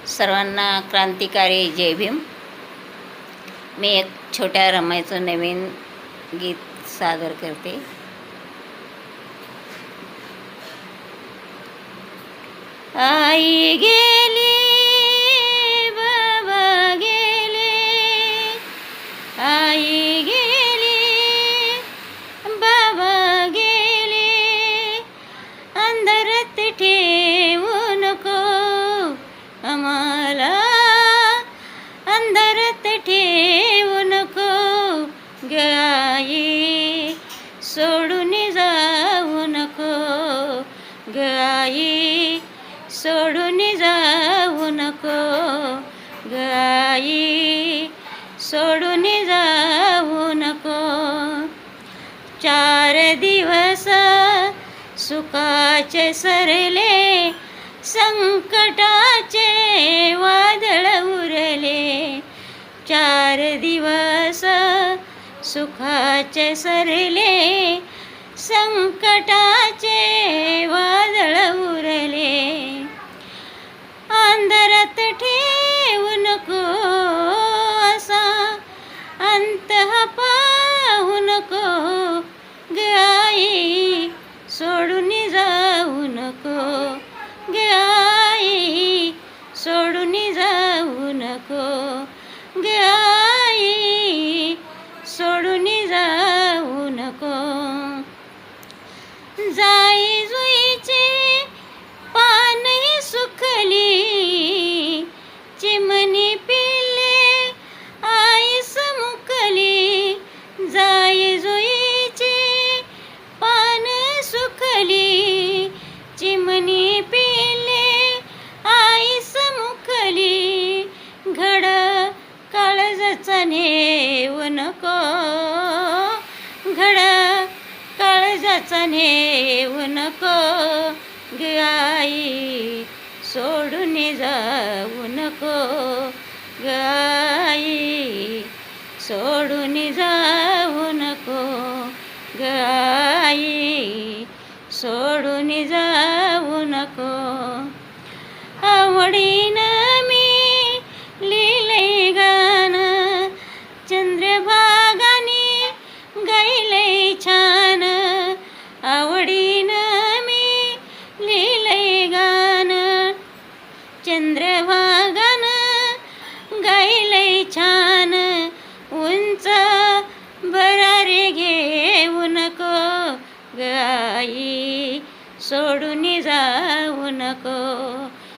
सर्वांना क्रांतिकारी जय भीम. मी एक छोट्या रमाईचं नवीन गीत सादर करते. आई गेली, बाबा गेले, आई गेली, बाबा गेले, अंधारात ठेवू नको आम्हाला, अंधारात ठेवू नको गाई, सोडून जाऊ नको गाई, सोडून जाऊ नको गाई, सोडून जाऊ नको. 4 दिवस सुखाचे सरले, संकटाचे वादळ उरले. 4 दिवस सुखाचे सरले, संकटाचे वादळ उरले. अंधारात ठेवू नको असा अंत पाहू नको गाई, सोडून जाऊ नको गाई, सोडून जाऊ नको गाई, सोडून जाऊ नको. जाई जुईची पानही सुकली, चिमणी पिल्ले आईस मुकली. जाई जुईची पान सुकली, चिमणी पिल्ले आईस मुकली. घड काळजाचा नेऊ नको, घड काळजाचा नेऊ नको गाई, सोडून जाऊ नको गाई.